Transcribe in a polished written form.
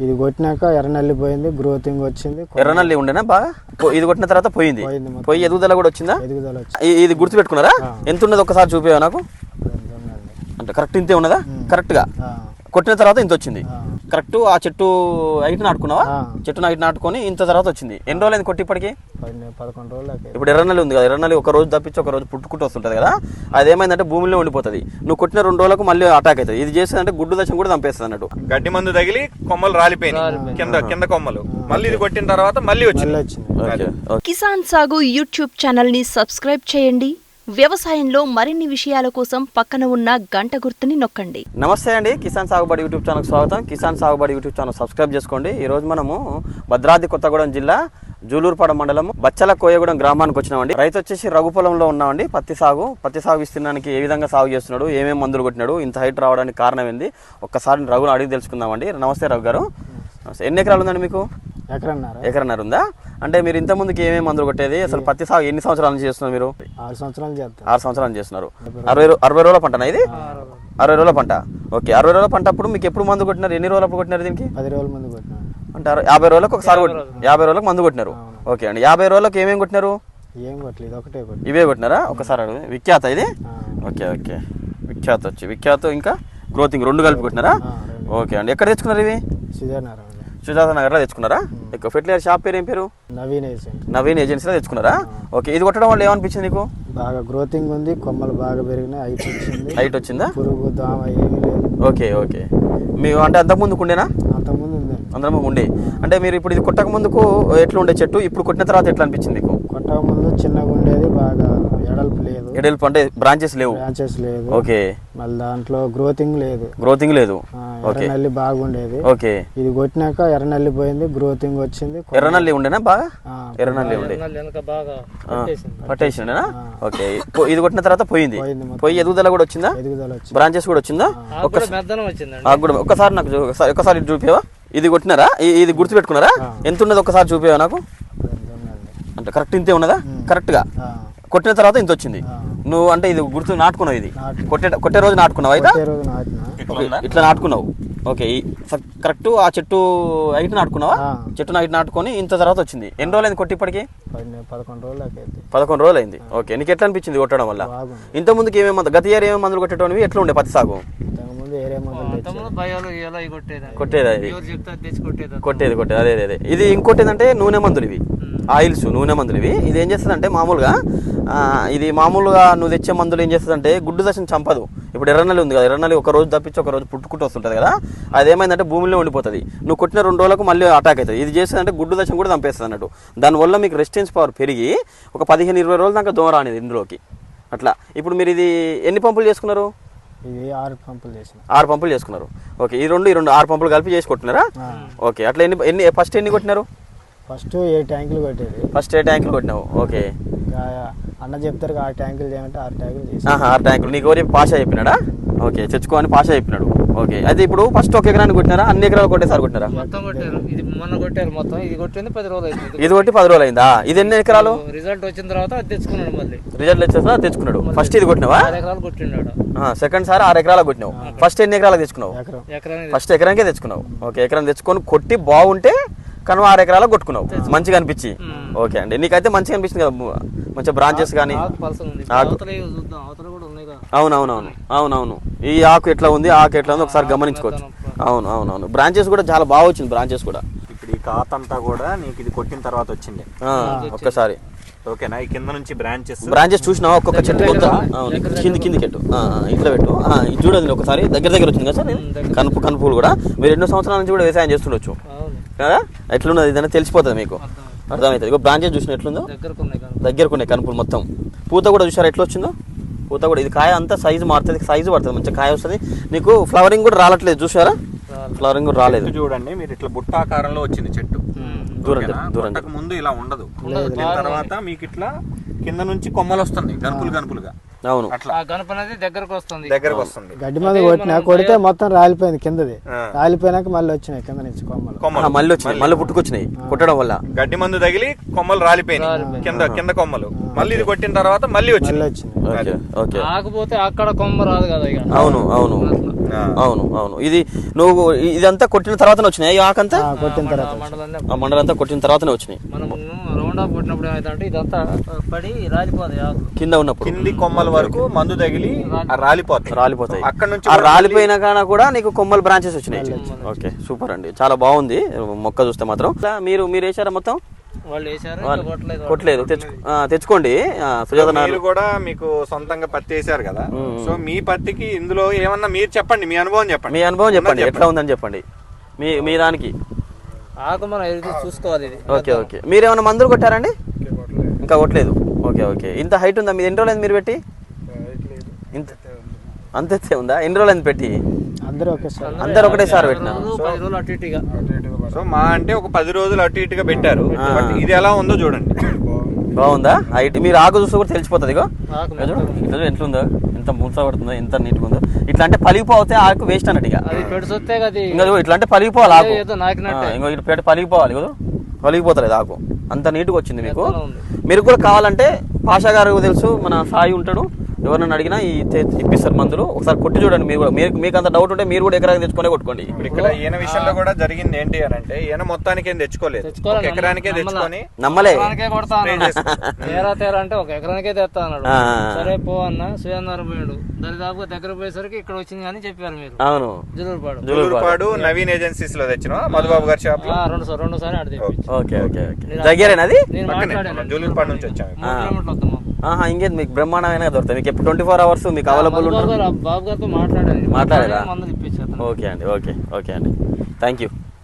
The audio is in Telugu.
ఇది కొట్టినాక ఎర్రనల్లి పోయింది, గ్రోతింగ్ వచ్చింది. ఎర్రనల్లి ఉండేనా బాగా? ఇది కొట్టిన తర్వాత పోయింది, పోయి ఎదుగుదల కూడా వచ్చిందా? ఎదుగుదల వచ్చింది. ఇది గుర్తు పెట్టుకున్నారా? ఎంత ఉన్నది ఒకసారి చూపేవా నాకు? అంటే కరెక్ట్ ఇంతే ఉన్నదా? కరెక్ట్ గా కొట్టిన తర్వాత ఇంత వచ్చింది. కరెక్ట్ ఆ చెట్టు హైట్ నాటుకున్నావా? చెట్టు హైట్ నాటుకొని ఇంత తర్వాత వచ్చింది. ఎన్ని రోజులు అయింది కొట్టి ఇప్పటికి? 11 రోజులు. ఇప్పుడు ఎర్రనల్లి ఉంది కదా, ఎర్రనల్లి ఒక రోజు తప్పించి ఒక రోజు పుట్టుకుంటూ వస్తుంటది కదా, అదేమైందంటే భూమిలో ఉండిపోతుంది. నువ్వు కొట్టిన 2 రోజులకు మళ్ళీ అటాక్ అవుతుంది. ఇది చేసేదంటే గుడ్డు దశం కూడా చంపేస్తుంది అన్నట్టు. గడ్డి మందు తగిలి కొమ్మలు రాలిపోయినాయి, కింద కొమ్మలు. మళ్ళీ ఇది కొట్టిన తర్వాత మళ్ళీ వచ్చింది. కిసాన్ సాగు యూట్యూబ్ ఛానల్ ని సబ్స్క్రైబ్ చేయండి. వ్యవసాయంలో మరిన్ని విషయాల కోసం పక్కన ఉన్న గంట గుర్తుని నొక్కండి. నమస్తే అండి, కిసాన్ సాగుబడి యూట్యూబ్ ఛానల్ స్వాగతం. కిసాన్ సాగుబడి యూట్యూబ్ ఛానల్ సబ్స్క్రైబ్ చేసుకోండి. ఈ రోజు మనము భద్రాద్రి కొత్తగూడెం జిల్లా జూలూరుపాడ మండలం బచ్చల కోయగూడెం గ్రామానికి వచ్చినామండి. రైతు వచ్చేసి రఘు పొలంలో ఉన్నామండి. పత్తి సాగు విస్తీర్ణానికి ఏ విధంగా సాగు చేస్తున్నాడు, ఏమేమి మందులు కొట్టినాడు, ఇంత హైట్ రావడానికి కారణం ఏంది, ఒక్కసారి రఘుని అడిగి తెలుసుకుందామండి. నమస్తే రఘు గారు. ఎన్ని ఎకరాలు ఉందండి మీకు? ఎకరన్నర ఉందా? అంటే మీరు ఇంత ముందుకి ఏమేమి మందులు కొట్టేది? అసలు పత్తి సాగు ఎన్ని సంవత్సరాల నుంచి చేస్తున్నారు మీరు? 6 సంవత్సరాలు చేస్తారు. 6 సంవత్సరాలు చేస్తున్నారు. 60 రోజుల పంటనా ఇది? 60 రోజుల పంట. ఓకే, 60 రోజుల పంట అప్పుడు మీకు ఎప్పుడు మందు కొట్టినారు? ఎన్ని రోజులు అప్పుడు కొట్టినారు దీనికి? 10 రోజుల మందు కొట్టినారు. అంటే 50 రోజులకు ఒకసారి 50 రోజులకు మందు కొట్టినారు. ఓకే అండి, 50 రోజులకు ఏమేమి కొట్టినారు? ఏం కొట్టలేదు, ఒకటే కొట్టి. ఇవే కొట్టినారా? ఒకసారి విఖ్యాత ఇది. ఓకే ఓకే, విఖ్యాత ఇంకా గ్రోతింగ్ 2 కలిపి కొట్టినారా? ఓకే అండి, ఎక్కడ తెచ్చుకున్నారు ఇవి? సుజాత నగర్లో తెచ్చుకున్నారా? ఫెర్టిలైజర్ షాప్ పేరు ఏం పేరు? నవీన్ ఏజెన్సీలో తెచ్చుకున్నారా? ఓకే, ఇది కొట్టడం వల్ల ఏమనిపించింది నీకు? బాగా గ్రోతింగ్ ఉంది, కొమ్మలు బాగా పెరిగినాయి, హైట్ వచ్చిందా? పురుగు దోమ ఏమీ లేదు. ఓకే, మీరు అంటే అంతకుముందుకు ఉండేనా? అంతకుముందు ఉండే. అంటే మీరు ఇప్పుడు ఇది కొట్టక ముందుకు ఎట్లా ఉండే చెట్టు, ఇప్పుడు కొట్టిన తర్వాత ఎట్లా అనిపించింది మీకు? కొట్టక ముందు చిన్నగా ఉండేది, బాగా ఎడల్పు అంటే బ్రాంచెస్ లేవు. ఓకే, మళ్ళీ దాంట్లో గ్రోతింగ్ లేదు. ఎర్రనల్లి బాగుండేది. ఓకే, ఇది కొట్టినాక ఎర్రనల్లి పోయింది, గ్రోతింగ్ వచ్చింది. ఎర్రనల్లి ఉండేనా? బాగా ఎర్రనల్లి ఉండే పట్టేసిండేనా? ఓకే, ఇది కొట్టిన తర్వాత పోయింది, పోయి ఎదుగుదల కూడా వచ్చిందా? బ్రాంచెస్ కూడా వచ్చిందా? ఒకసారి నాకు ఒకసారి చూపేవా? ఇది కొట్టినారా? ఇది గుర్తు పెట్టుకున్నారా? ఎంత ఉన్నది ఒకసారి చూపేవా నాకు? అంటే కరెక్ట్ ఇంతే ఉన్నదా? కరెక్ట్ గా కొట్టిన తర్వాత ఇంత వచ్చింది. నువ్వు అంటే ఇది గుర్తు నాటుకున్నావు, ఇది కొట్టే రోజు నాటుకున్నావు అయితే? ఇట్లా నాటుకున్నావు. ఓకే, కరెక్ట్ ఆ చెట్టు హైట్ నాటుకున్నావా? చెట్టు హైట్ నాటుకొని ఇంత తర్వాత వచ్చింది. ఎన్ని రోజులు అయింది కొట్టి ఇప్పటికి? 11 రోజులు అయింది. ఓకే, నీకు ఎట్లా అనిపించింది కొట్టడం వల్ల? ఇంత ముందుకు ఏమేమి గత ఇయర్ ఏమేమి మందులు కొట్టేటోనివి? ఎట్లా ఉండే పత్తి సాగు? కొట్టేది అదే. ఇది ఇంకోటి ఏంటంటే నూనె మందులు, ఇవి ఆయిల్స్, నూనె మందులు ఇవి. ఇది ఏం చేస్తుందంటే మామూలుగా నువ్వు తెచ్చే మందులు ఏం చేస్తుందంటే గుడ్డు దశను చంపదు. ఇప్పుడు ఎర్రనల్లి ఉంది కదా, ఎర్రనల్లి ఒక రోజు తప్పించి ఒక రోజు పుట్టుకుంటూ వస్తుంటుంది కదా, అదేమైందంటే భూమిలో ఉండిపోతుంది. నువ్వు కొట్టిన 2 రోజులకు మళ్ళీ అటాక్ అవుతుంది. ఇది చేస్తుందంటే గుడ్డు దశను కూడా చంపేస్తుంది అన్నట్టు. దానివల్ల మీకు రెసిస్టెన్స్ పవర్ పెరిగి ఒక 15-20 రోజుల దాకా దోమ రానిది ఇందులోకి. అట్లా ఇప్పుడు మీరు ఇది ఎన్ని పంపులు చేసుకున్నారు? 6 పంపులు చేసుకున్నారు. ఓకే, ఈ రెండు 6 పంపులు కలిపి చేసి కొట్టినారా? ఓకే, అట్లా ఫస్ట్ ఎన్ని కొట్టినారు? ఫస్ట్ 7 ట్యాంకులు కొట్టేది. ఫస్ట్ 7 ట్యాంకులు కొట్టినావు. ఓకే, అన్న చెప్తారు 6 ట్యాంకులు చేయమంటే 6 ట్యాంకులు చేసి. 6 ట్యాంకులు నీకు ఎవరు పాషా చెప్పినాడా? ఓకే, తెచ్చుకోని పాషా చెప్పినాడు. ఓకే, అయితే ఇప్పుడు ఫస్ట్ 1 ఎకరానికి కొట్టినారా? అన్ని ఎకరాలు కొట్టేసారి కొట్టినారా? ఇది మొన్న కొట్టారు మొత్తం. ఇది కొట్టింది 10 రోజులు అయింది. ఇది కొట్టి 10 రోజులు అయిందా? ఇది ఎన్ని ఎకరాలు? రిజల్ట్ వచ్చిన తర్వాత అది తెచ్చుకున్నాడు. మళ్ళీ రిజల్ట్ వచ్చేసా తెచ్చుకున్నాడు. ఫస్ట్ ఇది కొట్టినావా? 6 ఎకరాలు కొట్టినాడు. సెకండ్ సారి 6 ఎకరాలకు కొట్టినావు. ఫస్ట్ ఎన్ని ఎకరాలకు తెచ్చుకున్నావు? ఫస్ట్ ఎకరానికే తెచ్చుకున్నావు. ఓకే, ఎకరం తెచ్చుకొని కొట్టి బాగుంటే కనుమ 6 ఎకరాలకు కొట్టుకున్నావు, మంచిగా అనిపించి. ఓకే అండి, నీకైతే మంచిగా అనిపించింది కదా, మంచిగా బ్రాంచెస్ కానీ. అవునవును, ఈ ఆకు ఎట్లా ఉంది, ఆకు ఎట్లా ఉంది ఒకసారి గమనించుకోవచ్చు. అవును, బ్రాంచెస్ కూడా చాలా బాగా వచ్చింది. బ్రాంచెస్ కూడా ఇప్పుడు ఈ కాత అంతా కూడా నీకు ఇది కొట్టిన తర్వాత వచ్చింది ఒక్కసారి. ఓకేనా, ఈ కింద నుంచి బ్రాంచెస్ చూసినావా? ఒక్కొక్క చెట్టు కిందికి పెట్టు, ఇట్లా పెట్టు. ఇది చూడండి ఒకసారి దగ్గర వచ్చింది కదా సార్. కనుపులు కూడా మీరు 2 సంవత్సరాల నుంచి కూడా వ్యవసాయం చేస్తుండొచ్చు కదా. ఎట్లున్నది ఇదన్నా తెలిసిపోతుంది మీకు, అర్థమవుతుంది. ఇక బ్రాంచెస్ చూసిన ఎట్లుందో దగ్గరకున్నాయి కనుపులు మొత్తం. పూత కూడా చూసారా ఎట్లా వచ్చిందో? పూత కూడా ఇది కాయ అంతా సైజు మారుతుంది, సైజు పడుతుంది, మంచిగా కాయ వస్తుంది. నీకు ఫ్లవరింగ్ కూడా రావట్లేదు చూసారా? ఫ్లవరింగ్ కూడా రాలేదు. చూడండి మీరు ఇట్లా బుట్టాకారంలో వచ్చింది చెట్టు. దూరం ముందు ఇలా ఉండదు, తర్వాత మీకు ఇట్లా కింద నుంచి కొమ్మలు వస్తుంది గనుపులుగా. అవును, దగ్గరకు వస్తుంది. గడ్డి మందు కొడితే మొత్తం రాలిపోయింది కిందది. రాలిపోయినాక మళ్ళీ వచ్చినాయి కింద నుంచి కొమ్మలు. మళ్ళీ పుట్టుకొచ్చినాయి కొట్టడం వల్ల. గడ్డి మందు తగిలి కొమ్మలు రాలిపోయినాయి, కింద కొమ్మలు. మళ్ళీ ఇది కొట్టిన తర్వాత మళ్ళీ వచ్చింది. Okay okay. ఆకపోతే అక్కడ కొమ్మ రాదు కదా ఇక. అవును అవును అవును అవును. ఇది నువ్వు ఇదంతా కొట్టిన తర్వాతనే వచ్చినాయి ఈ ఆకంతా? కొట్టిన తర్వాత ఆ మండలం అంతా కొట్టిన తర్వాతనే వచ్చినాయి. మనం రౌండ్ ఆఫ్ కొట్టినప్పుడు ఏమైతే ఇదంతా పడి రాలిపోతాయి ఆకు. కింద ఉన్నప్పుడు కింది కొమ్మల వరకు మందు తగిలి రాలిపోతాయి. అక్కడ నుంచి ఆ రాలిపోయిన కాన కూడా నీకు కొమ్మల బ్రాంచెస్ వచ్చినాయి. ఓకే సూపర్ అండి, చాలా బాగుంది మొక్క చూస్తే మాత్రం. మీరు వేసారా మొత్తం? వాళ్ళు వేసారు, కొట్టలేదు. తెచ్చుకోండి. సుజాత మీరు కూడా మీకు సొంతంగా పత్తి వేసారు కదా, సో మీ పత్తికి ఇందులో ఏమన్నా మీరు చెప్పండి, మీ అనుభవం చెప్పండి. మీ అనుభవం చెప్పండి, ఎట్లా ఉందని చెప్పండి మీ దానికి. ఆకు మనం చూసుకోవాలి ఇది. Okay okay. మీరేమన్నా మందులు కొట్టారండి? ఇంకా కొట్టలేదు. Okay okay. ఇంత హైట్ ఉందా? మీరు ఎన్ని రోజులు మీరు పెట్టి? ఇంత అంతే ఉందా? ఎన్ని రోజులు పెట్టి? అందరు ఒకటేసారి పెట్టినారు. సో మా అంటే ఒక 10 రోజులు అటు ఇటుగా పెట్టారు. ఇది ఎలా ఉందో చూడండి. బాగుందా హైట్? మీరు ఆకు చూస్తే కూడా తెలిసిపోతుంది. ఎట్లుందో, ఎంత మూస పడుతుందో, ఎంత నీట్గా ఉందో. ఇట్లా అంటే పలిగిపోతే ఆకు వేస్ట్ అన్నట్టు. ఇంకా ఇట్లా అంటే పలిగిపోవాలి ఆకు. ఇంకో ఇటు పలిగిపోవాలి కదా, పలిగిపోతలేదు ఆకు. అంత నీట్గా వచ్చింది మీకు. మీరు కూడా కావాలంటే పాషా గారు తెలుసు, మన సాయి ఉంటాడు, ఎవరినైనా అడిగినా ఇప్పిస్తారు మందులు. ఒకసారి కొట్టి చూడండి. మీరు కూడా మీకు అంత డౌట్ ఉంటే మీరు కూడా ఎకరానికి తెచ్చుకొని కొట్టుకోండి. ఇక్కడ ఈయన విషయంలో కూడా జరిగింది ఏంటి అని అంటే, ఈయన మొత్తానికి ఏం తెచ్చుకోలేదు, ఎకరానికే తెచ్చుకొని నమ్మలే తేరా అంటే ఒక ఎకరానికే తెస్తా అన్నాడు. సరే పో అన్న. సుయందరం పోయాడు, దరిదాపుగా దగ్గర పోయేసరికి ఇక్కడ వచ్చింది కానీ చెప్పారు మీరు. అవును, జులూరుపాడు నవీన్ ఏజెన్సీస్ లో తెచ్చిన మధుబాబు గారి షాప్ లో రెండు సార్లు అడిగి. Okay okay okay. దగ్గరేనది? జులూరుపాడు నుంచి వచ్చాము. 3 కిలోమీటర్లు వస్తాం. ఇంకేది మీకు బ్రహ్మాండమైన దొరుకుతాయి. మీకు ఎప్పుడు 24 hours మీకు అవైలబుల్ ఉంటుంది. బాబు గారితో మాట్లాడారా? ఓకే అండి, ఓకే అండి. Thank you.